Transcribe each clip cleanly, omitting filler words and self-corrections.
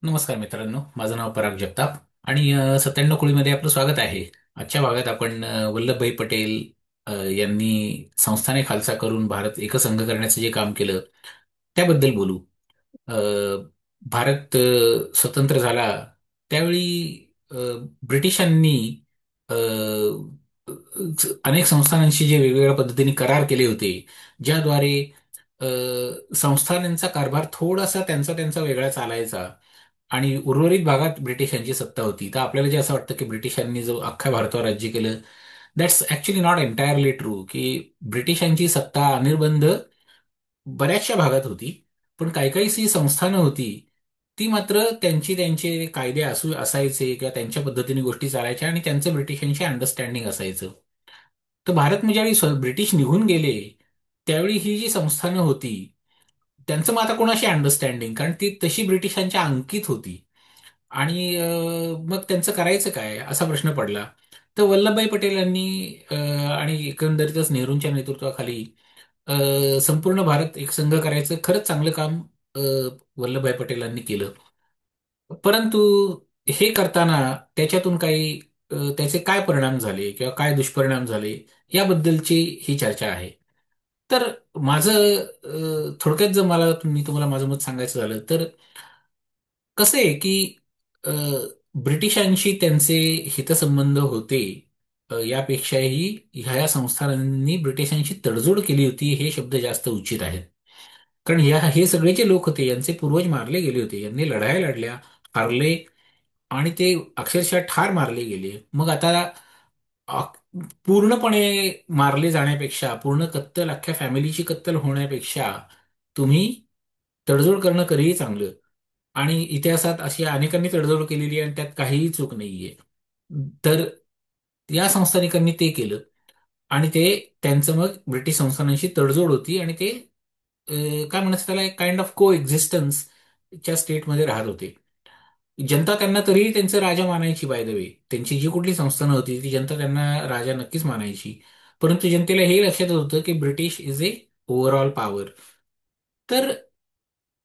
नमस्कार मित्रांनो, माझं नाव पराग जगताप आणि 97 कुळीमध्ये आपलं स्वागत आहे. आजच्या भागात आपण वल्लभभाई पटेल यांनी संस्थाने खालसा करून भारत एकसंघ करण्याचं जे काम केलं त्याबद्दल बोलू. अ, भारत स्वतंत्र झाला त्यावेळी अ, ब्रिटिशांनी अ, अनेक संस्थानांशी जे वेगवेगळ्या पद्धतीने करार केले होते, ज्याद्वारे अ, संस्थानांचा कारभार थोडासा त्यांचा त्यांचा वेगळा चालायचा आणि उर्वरित भागात ब्रिटिशांची सत्ता होती. तर आपल्याला जे असं वाटतं की ब्रिटिशांनी जो अख्ख्या भारतावर राज्य केलं, that's actually not entirely true. की ब्रिटिशांची सत्ता अनिर्बंध बऱ्याचशा भागात होती, पण काही काही जी संस्थानं होती ती मात्र त्यांची त्यांचे कायदे असायचे किंवा त्यांच्या पद्धतीने गोष्टी चालायच्या आणि त्यांचं ब्रिटिशांशी अंडरस्टँडिंग असायचं. तर भारत म्हणजे ज्यावेळी ब्रिटिश निघून गेले त्यावेळी ही जी संस्थानं होती त्यांचं मग आता कोणाशी अंडरस्टँडिंग, कारण ती तशी ब्रिटिशांच्या अंकित होती. आणि मग त्यांचं करायचं काय असा प्रश्न पडला. तर वल्लभभाई पटेल यांनी आणि एकंदरीतच नेहरूंच्या नेतृत्वाखाली संपूर्ण भारत एकसंघ करायचं खरंच चांगलं काम अ, वल्लभभाई पटेलांनी केलं. परंतु हे करताना त्याच्यातून काही त्याचे काय परिणाम झाले किंवा काय दुष्परिणाम झाले याबद्दलची ही चर्चा आहे. तर माझं थोडक्यात जर मी तुम्हाला माझं मत सांगायचं झालं तर कसं आहे की अ, ब्रिटिशांशी त्यांचे हितसंबंध होते, यापेक्षाही ह्या संस्थानांनी ब्रिटिशांशी तडजोड केली होती हे शब्द जास्त उचित आहेत. कारण हे सगळे जे लोक होते यांचे पूर्वज मारले गेले होते, यांनी लढाया लढल्या, हारले आणि ते अक्षरशः ठार मारले गेले. मग आता अ, पूर्णपणे मारले जाण्यापेक्षा, पूर्ण कत्तल, अख्ख्या फॅमिलीची कत्तल होण्यापेक्षा तुम्ही तडजोड करणं कधीही चांगलं. आणि इतिहासात अशी अनेकांनी तडजोड केलेली आहे आणि त्यात काहीही चूक नाहीये. तर या संस्थानिकांनी ते केलं आणि ते त्यांचं मग ब्रिटिश संस्थानांशी तडजोड होती आणि ते काय म्हणायचं त्याला, एक काइंड ऑफ को एक्झिस्टन्सच्या स्टेटमध्ये राहत होते. जनता त्यांना तरीही त्यांचं राजा मानायची. बाय द वे, त्यांची जी कुठली संस्थानं होती ती जनता त्यांना राजा नक्कीच मानायची. परंतु जनतेला हे लक्षात होतं की British is a overall power. तर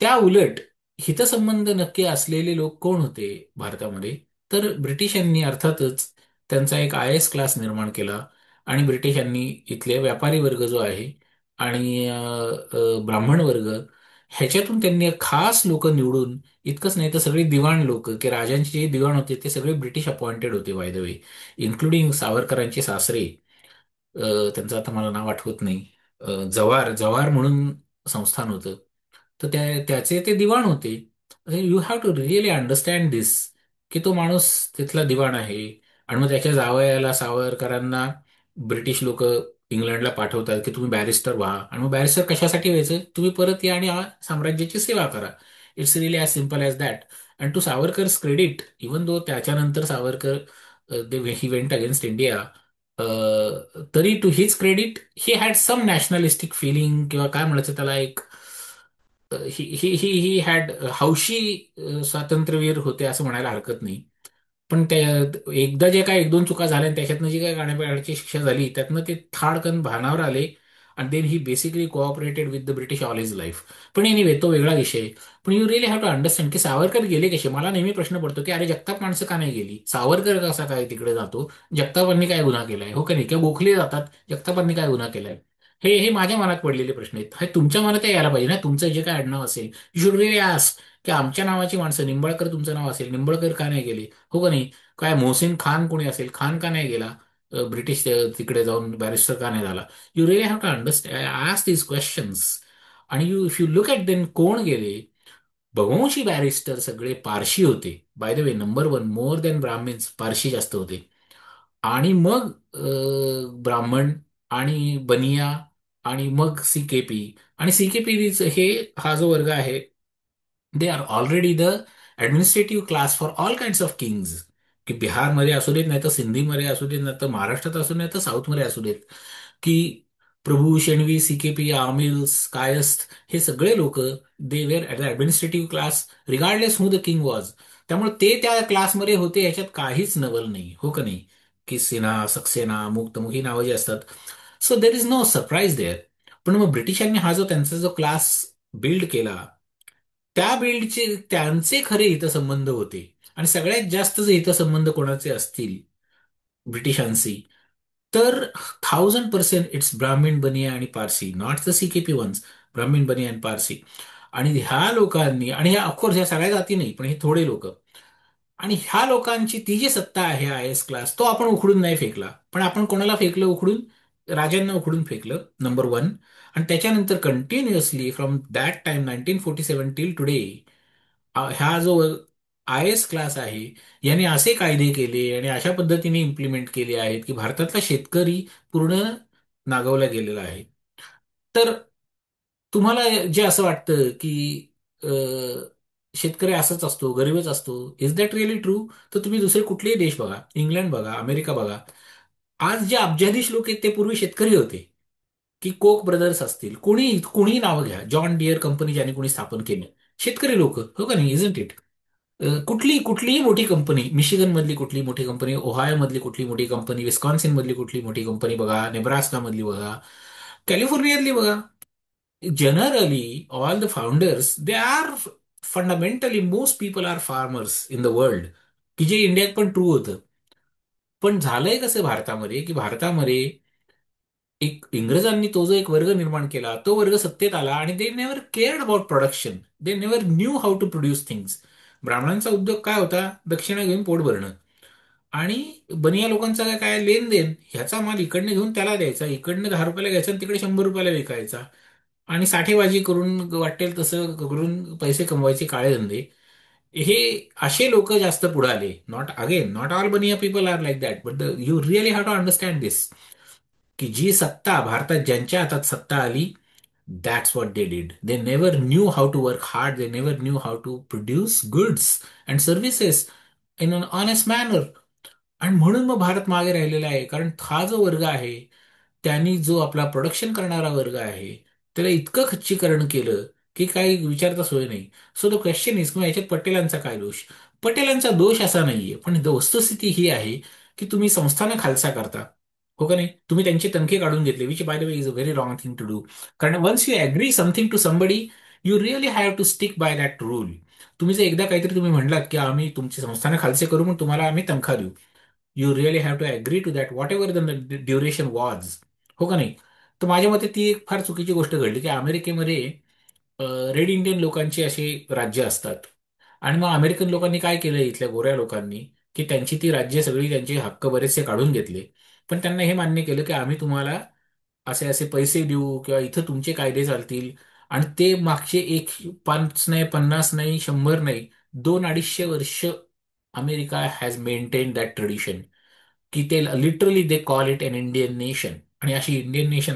त्या उलट हितसंबंध नक्की असलेले लोक कोण होते भारतामध्ये? तर ब्रिटिशांनी अर्थातच त्यांचा एक आय एस क्लास निर्माण केला आणि ब्रिटिशांनी इथले व्यापारी वर्ग जो आहे आणि ब्राह्मण वर्ग, ह्याच्यातून त्यांनी खास लोक निवडून, इतकंच नाही तर सगळे दिवाण लोक, की राजांचे जे दिवाण होते ते सगळे ब्रिटिश अपॉइंटेड होते बाय द वे, इन्क्लुडिंग सावरकरांचे सासरे. त्यांचं आता मला नाव आठवत नाही. जव्हार जव्हार म्हणून संस्थान होतं. तर त्याचे ते दिवाण होते. You have to really understand this, की तो माणूस तिथला दिवाण आहे. आणि मग त्याच्या जावयाला, सावरकरांना ब्रिटिश लोक इंग्लंडला पाठवतात की तुम्ही बॅरिस्टर व्हा. आणि मग बॅरिस्टर कशासाठी व्हायचं? तुम्ही परत या आणि साम्राज्याची सेवा करा. It's really as simple as that. And to Savarkar's credit, even though त्याच्यानंतर Savarkar he went against India, तरी to his credit he had some nationalistic feeling, किंवा काय म्हणायचं त्याला, एक ही ही ही ही हॅड हौशी स्वातंत्र्यवीर होते असं म्हणायला हरकत नाही. पण त्या एकदा जे काय एक दोन चुका झाल्या आणि त्याच्यातनं जी काय गाण्याची शिक्षा झाली त्यातनं ते थाडकन भानावर आले. आणि then he basically cooperated with the British all his life. पण एनिवे, तो वेगळा विषय. पण you really have to understand की सावरकर गेले कसे. मला नेहमी प्रश्न पडतो की अरे, जगताप माणसं का नाही गेली? सावरकर कसा काय तिकडे जातो? जगतापांनी काय गुन्हा केलाय? हो का नाही? किंवा गोखले जातात, जगतापांनी काय गुन्हा केलाय? हे हे माझ्या मनात पडलेले प्रश्न आहेत. हे तुमच्या मनात यायला पाहिजे ना. तुमचं जे काय आडनाव असेल, यू शुड रिअली आस्क की आमच्या नावाची माणसं, निंबाळकर तुमचं नाव असेल, निंबाळकर का नाही गेले? हो का नाही? काय मोहसिन खान कोणी असेल, खान का नाही गेला? ब्रिटिश तिकडे जाऊन बॅरिस्टर का नाही झाला? You really have to understand ask these questions. आणि if you look at then कोण गेले, बघवंशी बॅरिस्टर सगळे पारशी होते. By the way, number one, more than Brahmins, Parsi जास्त होते. आणि मग ब्राह्मण आणि बनिया आणि मग सीकेपी. आणि सीकेपी हे, हा जो वर्ग आहे, they are already the administrative class for all kind of kings. की बिहारमध्ये असू देत, नाही तर सिंधीमध्ये असू देत, नाही तर महाराष्ट्रात असू नाही तर साऊथमध्ये असू देत, की प्रभू, शेणवी, सीकेपी, आमिल्स, कायस्थ, हे सगळे लोक, they were at the administrative class regardless who the king was. त्यामुळे ते त्या क्लासमध्ये होते, ह्याच्यात काहीच नवल नाही. हो का नाही? की सिन्हा, सक्सेना, मुक्तमुख ही नावं जी असतात, so there is no surprise there. पण मग ब्रिटिशांनी हा जो त्यांचा जो क्लास बिल्ड केला, त्या बिल्डचे त्यांचे खरे हितसंबंध होते. आणि सगळ्यात जास्त जे हितसंबंध कोणाचे असतील ब्रिटिशांशी, तर 1000% इट्स ब्राह्मीण बनिया आणि Parsi, not the CKP ones. Brahmin Bania आणि पारसी. आणि ह्या लोकांनी, आणि ह्या ऑफकोर्स ह्या सगळ्या जाती नाही, पण हे थोडे लोक. आणि ह्या लोकांची ती जी सत्ता आहे, आय एस क्लास, तो आपण उखडून नाही फेकला. पण आपण कोणाला फेकलं उखडून? राजांना उखडून फेकलं, नंबर वन. आणि त्याच्यानंतर continuously from that time 1947 till today, ह्या जो आय एस क्लास आहे, याने असे कायदे केले आणि अशा पद्धतीने इम्प्लिमेंट केले आहेत की भारतातला शेतकरी पूर्ण नागवला गेलेला आहे. तर तुम्हाला जे असं वाटतं की अ, शेतकरी असंच असतो, गरीबच असतो, इज दॅट रिअली ट्रू? तर तुम्ही दुसरे कुठलेही देश बघा, इंग्लंड बघा, अमेरिका बघा. आज जे अब्जाधीश लोक आहेत ते पूर्वी शेतकरी होते. की कोक ब्रदर्स असतील, कोणी कोणी नावं घ्या, जॉन डिअर कंपनी ज्याने कोणी स्थापन केली, शेतकरी लोक, हो का नाही, इजंट इट? कुठलीही मोठी कंपनी, मिशिगन मधली कुठली मोठी कंपनी, ओहायो मधली कुठली मोठी कंपनी, विस्कॉन्सिन मधली कुठली मोठी कंपनी बघा, नेब्रास्का मधली बघा, कॅलिफोर्नियातली बघा. Generally, all the founders, they are fundamentally, most people are farmers in the world, की जे इंडियात पण ट्रू होतं. पण झालंय कसं भारतामध्ये, की भारतामध्ये एक इंग्रजांनी तो जो एक वर्ग निर्माण केला, तो वर्ग सत्तेत आला आणि they never cared about production. They never knew how to produce things. ब्राह्मणांचा उद्योग काय होता? दक्षिणा घेऊन पोट भरणं. आणि बनिया लोकांचा काय काय लेनदेन, ह्याचा माल इकडनं घेऊन त्याला द्यायचा, इकडनं 10 रुपयाला घ्यायचा आणि तिकडे 100 रुपयाला विकायचा. आणि साठेबाजी करून वाटेल तसं करून पैसे कमवायचे काळे धंदे. हे असे लोक जास्त पुढे आले. Not again, not all Bania people are like that, but you really have to understand this, की जी सत्ता भारतात ज्यांच्या हातात सत्ता आली, that's what they did. They never knew how to work hard. They never knew how to produce goods and services in an honest manner. आणि म्हणून मग भारत मागे राहिलेला आहे. कारण हा जो वर्ग आहे, त्यांनी जो आपला प्रोडक्शन करणारा वर्ग आहे, त्याला इतकं खच्चीकरण केलं की काही विचारता सोय नाही. सो द क्वेश्चन इज, किंवा याच्यात पटेलांचा काय दोष? पटेलांचा दोष असा नाहीये, पण वस्तुस्थिती ही आहे की तुम्ही संस्थानं खालसा करता, हो का नाही? तुम्ही त्यांचे तनखे काढून घेतले, which by the way is a very wrong thing to do. कारण once you agree something to somebody, you really have to stick by that rule. तुम्ही जर एकदा काहीतरी तुम्ही म्हणलात की आम्ही तुमची संस्थानं खालसे करू, मग तुम्हाला आम्ही तनखा देऊ, you really have to agree to that, whatever the duration was, हो का नाही? तर माझ्या मते ती एक फार चुकीची गोष्ट घडली की अमेरिकेमध्ये रेड इंडियन लोकांची अशी राज्य असतात. आणि मग अमेरिकन लोकांनी काय केलं, इथल्या गोऱ्या लोकांनी, की त्यांची ती राज्य सगळी, त्यांचे हक्क बरेचसे काढून घेतले. पण त्यांना हे मान्य केलं की आम्ही तुम्हाला असे असे पैसे देऊ किंवा इथं तुमचे कायदे चालतील. आणि ते मागचे एक 5 नाही, 50 नाही, 100 नाही, 200-250 वर्ष America has maintain that tradition. की ते literally they call it an Indian nation. आणि अशी इंडियन नेशन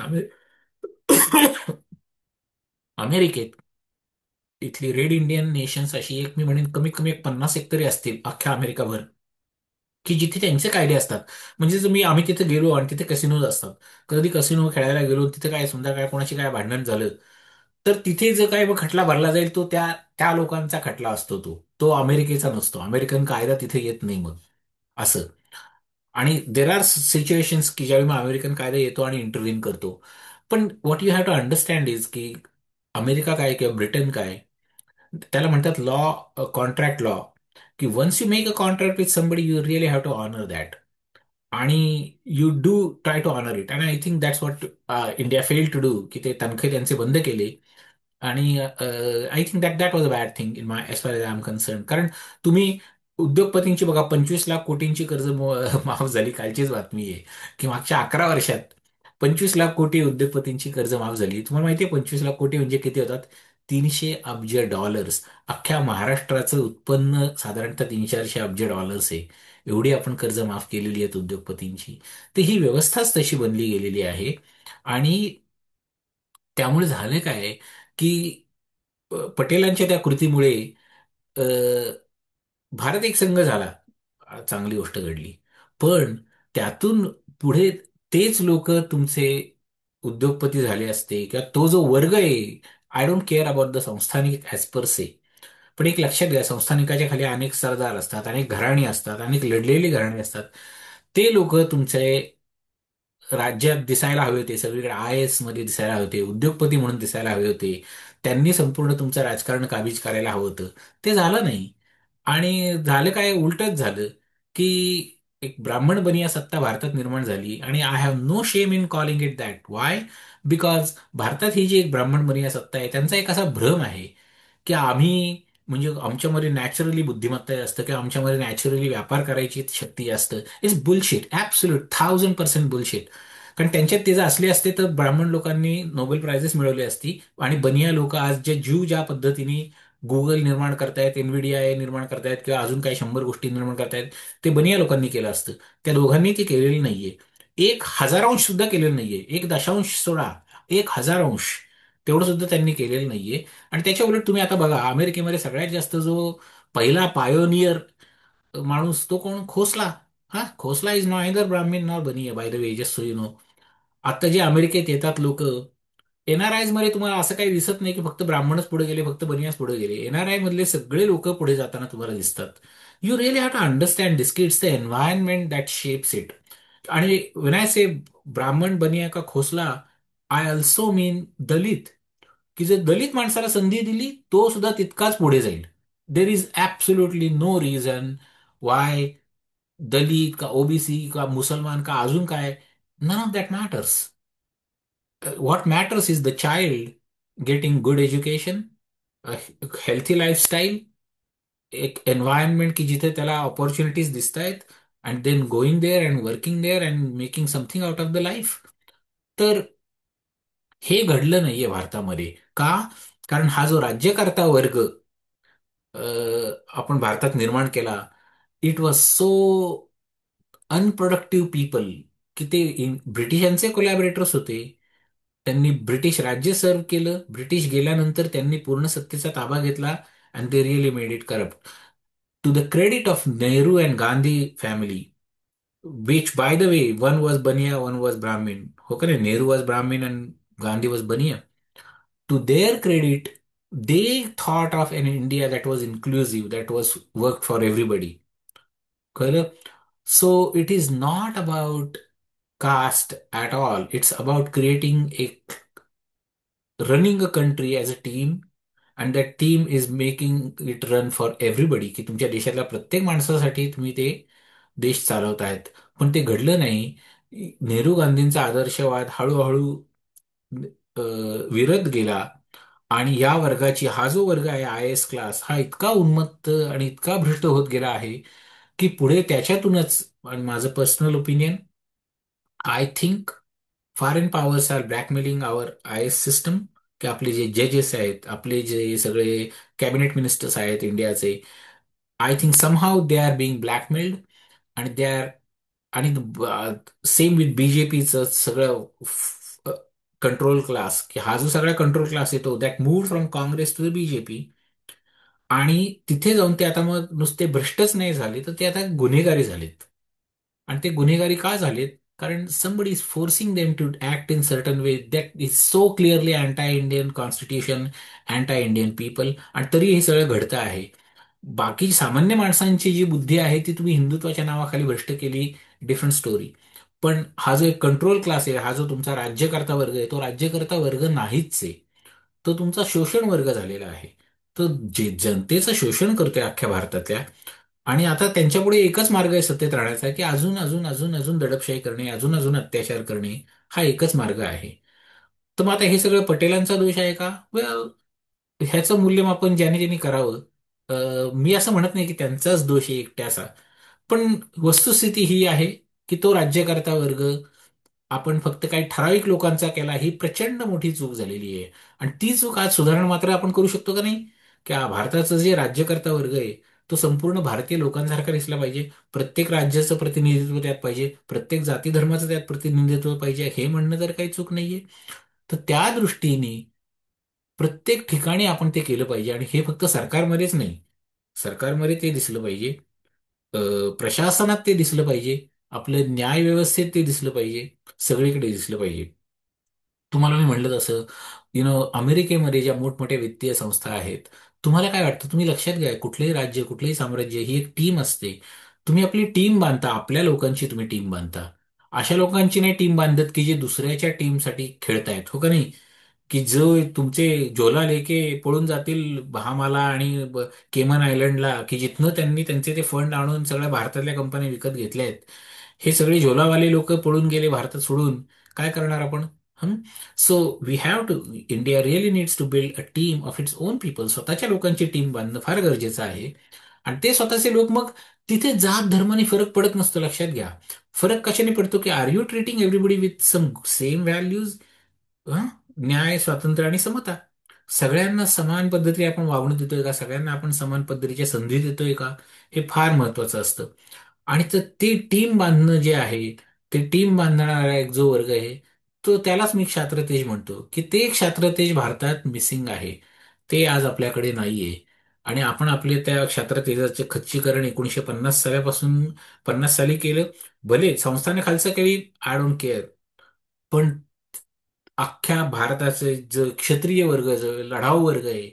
अमेरिकेत, इथली रेड इंडियन नेशन्स अशी एक, मी म्हणेन कमीत कमी एक 50 एक तरी असतील अख्ख्या अमेरिकाभर, की जिथे त्यांचे कायदे असतात. म्हणजे जर आम्ही तिथे गेलो आणि तिथे कसिनोज असतात, कधी कसिनो खेळायला गेलो, तिथे काय समजा काय कोणाशी काय भांडण झालं, तर तिथे जो काय मग खटला भरला जाईल, तो त्या त्या लोकांचा खटला असतो. तो अमेरिकेचा नसतो. अमेरिकन कायदा तिथे येत नाही मग, असं. आणि देर आर सिच्युएशन्स की ज्यावेळी मग अमेरिकन कायदा येतो आणि इंटरव्हीन करतो. पण what you have to understand is की अमेरिका काय किंवा ब्रिटन काय, त्याला म्हणतात लॉ, कॉन्ट्रॅक्ट लॉ, की once you make a contract with somebody, you really have to honour that. आणि you do try to honour it. And I think that's what India fail to do, की ते तनखे त्यांचे बंद केले. आणि I think that that was a bad thing in my, as far as I am concern. कारण तुम्ही उद्योगपतींची बघा, 25 लाख कोटींची कर्ज माफ झाली, कालचीच बातमी आहे की मागच्या 11 वर्षात 25 लाख कोटी उद्योगपतींची कर्ज माफ झाली. तुम्हाला माहिती आहे 25 लाख कोटी म्हणजे किती होतात? 300 अब्ज डॉलर्स. अख्ख्या महाराष्ट्राचं उत्पन्न साधारणतः 300-400 अब्ज डॉलर्स आहे. एवढी आपण कर्ज माफ केलेली आहेत उद्योगपतींची. तर ही व्यवस्थाच तशी बनली गेलेली आहे. आणि त्यामुळे झालं काय, की पटेलांच्या त्या कृतीमुळे अ, भारत एक संघ झाला. चांगली गोष्ट घडली. पण त्यातून पुढे तेच लोक तुमचे उद्योगपती झाले असते, किंवा तो जो वर्ग आहे, I don't care about the संस्थानिक ॲज पर से. पण एक लक्षात घ्या, संस्थानिकाच्या खाली अनेक सरदार असतात, अनेक घराणी असतात, अनेक लढलेली घराणी असतात. ते लोक तुमचे राज्यात दिसायला हवे होते, सगळीकडे आय एस मध्ये दिसायला हवे होते, उद्योगपती म्हणून दिसायला हवे होते. त्यांनी संपूर्ण तुमचं राजकारण काबीज करायला हवं होतं. ते झालं नाही. आणि झालं काय, उलटच झालं की एक ब्राह्मण बनिया सत्ता भारतात निर्माण झाली. आणि I have no shame in calling it that. Why? Because भारतात ही जी एक ब्राह्मण बनिया सत्ता आहे, त्यांचा एक असा भ्रम आहे की आम्ही, म्हणजे आमच्यामध्ये नॅचरली बुद्धिमत्ता असतं किंवा आमच्यामध्ये नॅचरली व्यापार करायची शक्ती जास्त. It's bullshit, absolute 1000% bullshit. कारण त्यांच्यात ते जर असले असते तर ब्राह्मण लोकांनी नोबेल प्राइजेस मिळवली असती. आणि बनिया लोक आज जे जीव ज्या पद्धतीने गुगल निर्माण करतायत, एनव्हिडिया निर्माण करतायत किंवा अजून काही 100 गोष्टी निर्माण करतायत, ते बनिया लोकांनी केलं असतं. त्या दोघांनी ते केलेलं नाहीये. 1,000 अंश सुद्धा केलेलं नाहीये. 1 दशांश सोडा, 1,000 अंश तेवढं सुद्धा त्यांनी केलेलं नाहीये. आणि त्याच्या उलट तुम्ही आता बघा, अमेरिकेमध्ये सगळ्यात जास्त जो पहिला पायोनियर माणूस, तो कोण? खोसला. हा, खोसला इज नॉइदर ब्राह्मीण नॉर बनिया, bye the way, just so you know. आता जे अमेरिकेत येतात लोक, एनआरआयज मध्ये तुम्हाला असं काही दिसत नाही की फक्त ब्राह्मणच पुढे गेले, फक्त बनियाच पुढे गेले. एनआरआय मधले सगळे लोक पुढे जाताना तुम्हाला दिसतात. You really have to understand this की it's the environment that shapes it. आणि when I say Brahmin Bania का Khosla, I also mean Dalit. की जर दलित माणसाला संधी दिली, तो सुद्धा तितकाच पुढे जाईल. There is absolutely no reason why Dalit का ओबीसी का मुसलमान का अजून काय, none of that matters. What matters is the child getting good education, healthy lifestyle, एक एन्व्हायरमेंट की जिथे त्याला ऑपॉर्च्युनिटीज दिसत आहेत, and then going there and working there and making something out of the life. तर हे घडलं नाहीये भारतामध्ये. का? कारण हा जो राज्यकर्ता वर्ग अ, आपण भारतात निर्माण केला, इट वॉज सो अनप्रोडक्टिव्ह पीपल की ते ब्रिटिशांचे कोलॅबरेटर्स होते. त्यांनी ब्रिटिश राज्य सर्व केलं. ब्रिटिश गेल्यानंतर त्यांनी पूर्ण सत्तेचा ताबा घेतला. And they really made it corrupt. To the credit of Nehru and Gandhi family, which by the way one was Bania, one was Brahmin. हो का नाही? Nehru was Brahmin and Gandhi was Bania. To their credit, they thought of an India that was inclusive, that was worked for everybody. कळलं? So it is not about caste at all. It's about creating a running a country as a team, and that team is making it run for everybody. की तुमच्या देशातल्या प्रत्येक माणसासाठी तुम्ही ते देश चालवतायत. पण ते घडलं नाही. नेहरू गांधींचा आदर्शवाद हळूहळू अ, विरत गेला. आणि या वर्गाची, हा जो वर्ग आहे आय एस क्लास, हा इतका उन्मत्त आणि इतका भ्रष्ट होत गेला आहे की पुढे त्याच्यातूनच. आणि माझं personal opinion, I think foreign powers are blackmailing our I S system. की आपले जे जजेस आहेत, आपले जे सगळे कॅबिनेट मिनिस्टर्स आहेत इंडियाचे, I think somehow they are being blackmailed. आणि दे आर, आणि सेम विथ बीजेपीचं सगळं कंट्रोल क्लास, की हा जो सगळा कंट्रोल क्लास येतो, that move from Congress to the BJP. आणि तिथे जाऊन ते आता मग नुसते भ्रष्टच नाही झाले, तर ते आता गुन्हेगारी झालेत. आणि ते गुन्हेगारी का झालेत? कारण somebody is forcing them to act in certain way that is so clearly anti Indian constitution, anti Indian people. आणि तरी हे सगळं घडतं आहे. बाकी सामान्य माणसांची जी बुद्धी आहे ती तुम्ही हिंदुत्वाच्या नावाखाली भ्रष्ट केली, डिफरंट स्टोरी. पण हा जो एक कंट्रोल क्लास आहे, हा जो तुमचा राज्यकर्ता वर्ग आहे, तो राज्यकर्ता वर्ग नाहीच आहे. तो तुमचा शोषण वर्ग झालेला आहे. तो जे जनतेचं शोषण करतोय अख्ख्या भारतातल्या. आणि आता त्यांच्यापुढे एकच मार्ग आहे सत्तेत राहण्याचा, की अजून अजून अजून अजून दडपशाही करणे, अजून अजून अत्याचार करणे, हा एकच मार्ग आहे. तर मग आता हे सगळं पटेलांचा दोष आहे का? वेल, ह्याचं मूल्यमापन ज्याने ज्यांनी करावं. मी असं म्हणत नाही की त्यांचाच दोष आहे एकट्याचा. पण वस्तुस्थिती ही आहे की तो राज्यकर्ता वर्ग, आपण फक्त काही ठराविक लोकांचा केला, ही प्रचंड मोठी चूक झालेली आहे. आणि ती चूक आज सुधारणा मात्र आपण करू शकतो का नाही? की भारताचं जे राज्यकर्ता वर्ग आहे, तो संपूर्ण भारतीय लोकांसारखा दिसला पाहिजे. प्रत्येक राज्याचं प्रतिनिधित्व त्यात पाहिजे, प्रत्येक जाती धर्माचं त्यात प्रतिनिधित्व पाहिजे, हे म्हणणं तर काही चूक नाहीये. तर त्या दृष्टीने प्रत्येक ठिकाणी आपण ते केलं पाहिजे. आणि हे फक्त सरकारमध्येच नाही, सरकारमध्ये ते दिसलं पाहिजे, अ, प्रशासनात ते दिसलं पाहिजे, आपलं न्याय व्यवस्थेत ते दिसलं पाहिजे, सगळीकडे दिसलं पाहिजे. तुम्हाला मी म्हणलं तसं, अमेरिकेमध्ये ज्या मोठमोठ्या वित्तीय संस्था आहेत, तुम्हाला काय वाटतं? तुम्ही लक्षात घ्या, कुठलंही राज्य, कुठलंही साम्राज्य, ही एक टीम असते. तुम्ही आपली टीम बांधता, आपल्या लोकांची तुम्ही टीम बांधता. अशा लोकांची नाही टीम बांधत की जे दुसऱ्याच्या टीमसाठी खेळतायत, हो का नाही? की जो तुमचे झोला लेके पळून जातील बहामाला आणि केमन आयलंडला, की जिथनं त्यांनी त्यांचे ते फंड आणून सगळ्या भारतातल्या कंपन्या विकत घेतल्या आहेत. हे सगळे झोलावाले लोक पळून गेले भारतात सोडून. काय करणार आपण? Hmm so we have to India really needs to build a team of its own people. स्वतःच्या लोकांची टीम बांधणं फार गरजेचं आहे. आणि ते स्वतःचे लोक मग, तिथे जात धर्माने फरक पडत नसतो, लक्षात घ्या. फरक कशाने पडतो, की are you treating everybody with some same values? न्याय, स्वातंत्र्य आणि समता. सगळ्यांना समान पद्धतीने आपण वागणूक देतोय का? सगळ्यांना आपण समान पद्धतीच्या संधी देतोय का? हे फार महत्वाचं असतं. आणि तर ते टीम बांधणं जे आहे, ते टीम बांधणारा एक जो वर्ग आहे, तो त्यालाच मी क्षात्रतेज म्हणतो, की ते एक क्षात्रतेज भारतात मिसिंग आहे. ते आज आपल्याकडे नाहीये. आणि आपण आपले त्या क्षात्रतेजाचे खच्चीकरण 1950 सालापासून 50 साली केलं. भले संस्थाने खालचं काही, आय डोंट केअर. पण अख्ख्या भारताचे जो क्षत्रिय वर्ग, जो लढाऊ वर्ग आहे,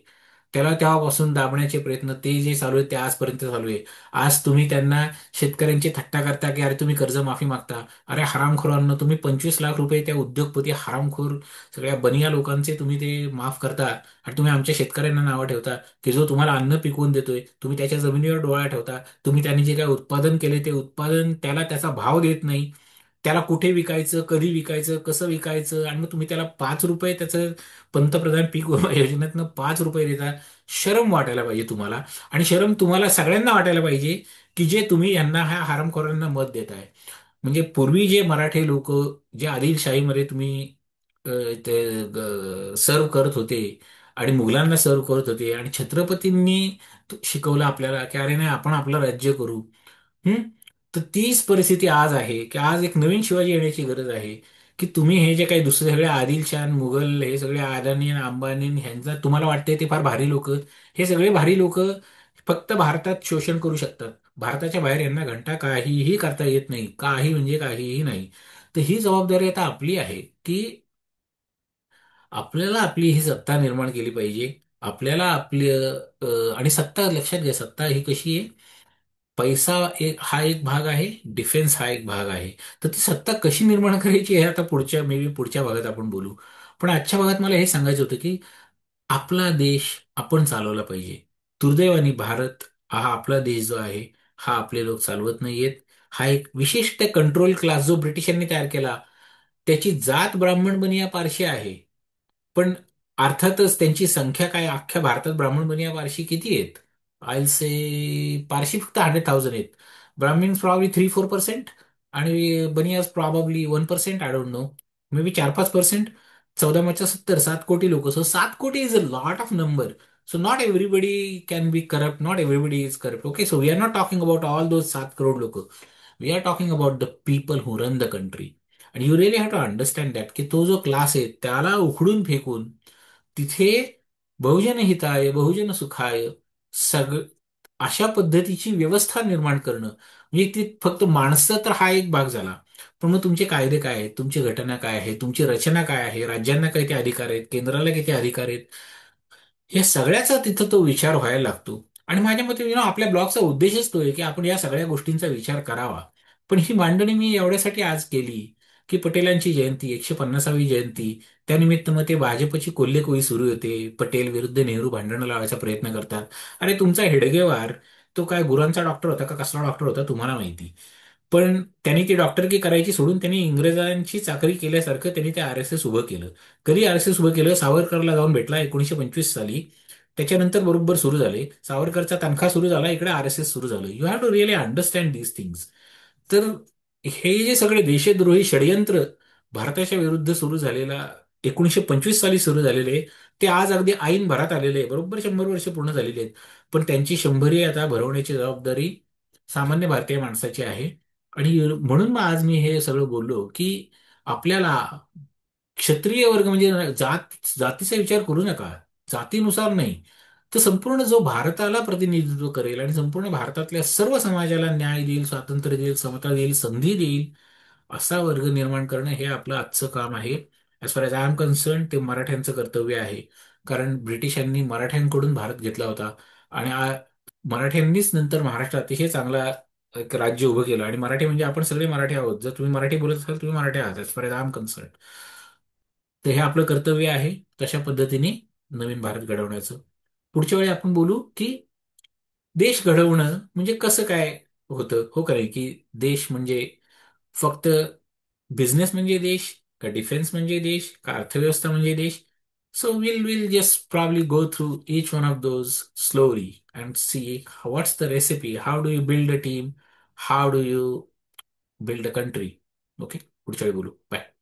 त्याला तेव्हापासून दाबण्याचे प्रयत्न ते जे चालू आहे ते आजपर्यंत चालू आहे. आज तुम्ही त्यांना, शेतकऱ्यांची थट्टा करता, की अरे तुम्ही कर्जमाफी मागता. अरे हरामखोरांना, तुम्ही 25 लाख रुपये त्या उद्योगपती हरामखोर सगळ्या बनिया लोकांचे तुम्ही ते माफ करता. आणि तुम्ही आमच्या शेतकऱ्यांना नावं ठेवता, की जो तुम्हाला अन्न पिकवून देतोय, तुम्ही त्याच्या जमिनीवर डोळा ठेवता. तुम्ही त्यांनी जे काय उत्पादन केले ते उत्पादन, त्याला त्याचा भाव देत नाही. त्याला कुठे विकायचं, कधी विकायचं, कसं विकायचं, आणि मग तुम्ही त्याला 5 रुपये त्याचं, पंतप्रधान पीक विमा योजनेतनं 5 रुपये देता. शरम वाटायला पाहिजे तुम्हाला. आणि शरम तुम्हाला सगळ्यांना वाटायला पाहिजे, की जे तुम्ही यांना, ह्या हरामखोरांना मत देताय. म्हणजे पूर्वी जे मराठी लोक, जे आदिलशाहीमध्ये तुम्ही ते सर्व करत होते, आणि मुघलांना सर्व करत होते, आणि छत्रपतींनी शिकवलं आपल्याला, की अरे नाही, आपण आपलं राज्य करू. हम्म तर तीच परिस्थिती आज आहे, की आज एक नवीन शिवाजी येण्याची गरज आहे. की तुम्ही हे जे काही दुसरे सगळे आदिलशान, मुघल, हे सगळे अदानी आणि अंबानी, ह्यांचा तुम्हाला वाटते ते फार भारी लोक, हे सगळे भारी लोक फक्त भारतात शोषण करू शकतात. भारताच्या बाहेर यांना घंटा काहीही करता येत नाही, काही म्हणजे काहीही नाही. तर ही जबाबदारी आता आपली आहे, की आपल्याला आपली ही सत्ता निर्माण केली पाहिजे. आपल्याला आपली आणि सत्ता, लक्षात घ्या, सत्ता ही कशी आहे. पैसा एक हा एक भाग आहे, डिफेन्स हा एक भाग आहे. तर ती सत्ता कशी निर्माण करायची हे आता पुढच्या, मे बी पुढच्या भागात आपण बोलू. पण आजच्या भागात मला हे सांगायचं होतं, की आपला देश आपण चालवला पाहिजे. दुर्दैवाने भारत हा आपला देश जो आहे, हा आपले लोक चालवत नाहीयेत. हा एक विशिष्ट कंट्रोल क्लास जो ब्रिटिशांनी तयार केला, त्याची जात ब्राह्मण बनिया पारशी आहे. पण अर्थातच त्यांची संख्या काय, अख्ख्या भारतात ब्राह्मण बनिया पारशी किती आहेत? आय से पारशी फक्त 100,000 आहेत. ब्राह्मिन्स प्रॉब्ली 3-4%, आणि Banias probably 1%, I don't know, maybe 4-5%. 14 × 70, 7 कोटी लोक. सो 7 कोटी is a lot of number. So not everybody can be corrupt. Not everybody is corrupt. Okay, so we are not talking about all those 7 crore लोक. We are talking about the people who run the country. And you really have to understand that, की तो जो class आहे त्याला उखडून फेकून तिथे बहुजन हिताय, बहुजन सुखाय, सग अशा पद्धतीची व्यवस्था निर्माण करणं, म्हणजे ती फक्त माणसं तर हा एक भाग झाला. पण मग तुमचे कायदे काय आहेत, तुमची घटना काय आहे, तुमची रचना काय आहे, राज्यांना किती अधिकार आहेत, केंद्राला किती अधिकार आहेत, या सगळ्याचा तिथं तो विचार व्हायला लागतो. आणि माझ्या मते आपल्या ब्लॉगचा उद्देशच तो आहे, की आपण या सगळ्या गोष्टींचा विचार करावा. पण ही मांडणी मी एवढ्यासाठी आज केली, की पटेलांची जयंती, 150वी जयंती, त्यानिमित्त मग ते भाजपची कोल्हेकोळी सुरू होते. पटेल विरुद्ध नेहरू भांडणं लावायचा प्रयत्न करतात. अरे तुमचा हेडगेवार, तो काय गुरांचा डॉक्टर होता का कसला डॉक्टर होता तुम्हाला माहिती. पण त्यांनी ती डॉक्टरकी करायची सोडून त्यांनी इंग्रजांची चाकरी केल्यासारखं त्यांनी ते RSS उभं केलं. कधी RSS उभं केलं? सावरकरला जाऊन भेटला 1925 साली. त्याच्यानंतर बरोबर सुरू झाले. सावरकरचा तनखा सुरू झाला, इकडे RSS सुरू झालं. You have to really understand these things. तर हे जे सगळे देशद्रोही षडयंत्र भारताच्या विरुद्ध सुरू झालेला, 1925 साली सुरू झालेले, ते आज अगदी ऐन भरात आलेले आहे. बरोबर 100 वर्ष पूर्ण झालेली आहेत. पण त्यांची 100री आता भरवण्याची जबाबदारी सामान्य भारतीय माणसाची आहे. आणि म्हणून मग आज मी हे सगळं बोललो, की आपल्याला क्षत्रिय वर्ग म्हणजे जातीचा विचार करू नका. जातीनुसार नाही, तर संपूर्ण जो भारताला प्रतिनिधित्व करेल आणि संपूर्ण भारतातल्या सर्व समाजाला न्याय देईल, स्वातंत्र्य देईल, समता देईल, संधी देईल, असा वर्ग निर्माण करणं हे आपलं आजचं काम आहे. As far as I am concern ते मराठ्यांचं कर्तव्य आहे. कारण ब्रिटिशांनी मराठ्यांकडून भारत घेतला होता. आणि मराठ्यांनीच नंतर महाराष्ट्र अतिशय चांगला एक राज्य उभं केलं. आणि मराठी म्हणजे आपण सगळे मराठी आहोत. जर तुम्ही मराठी बोलत असाल, तुम्ही मराठी आहात, as far as I am concern. तर हे आपलं कर्तव्य आहे तशा पद्धतीने नवीन भारत घडवण्याचं. पुढच्या वेळी आपण बोलू की देश घडवणं म्हणजे कसं काय होतं, हो का नाही, की देश म्हणजे फक्त बिझनेस म्हणजे देश, का डिफेन्स म्हणजे देश, का अर्थव्यवस्था म्हणजे देश. So will just probably go through each one of those slowly and see what's the recipe, how do you build a team, how do you build a country. Okay, पुढच्या वेळी बोलू. बाय.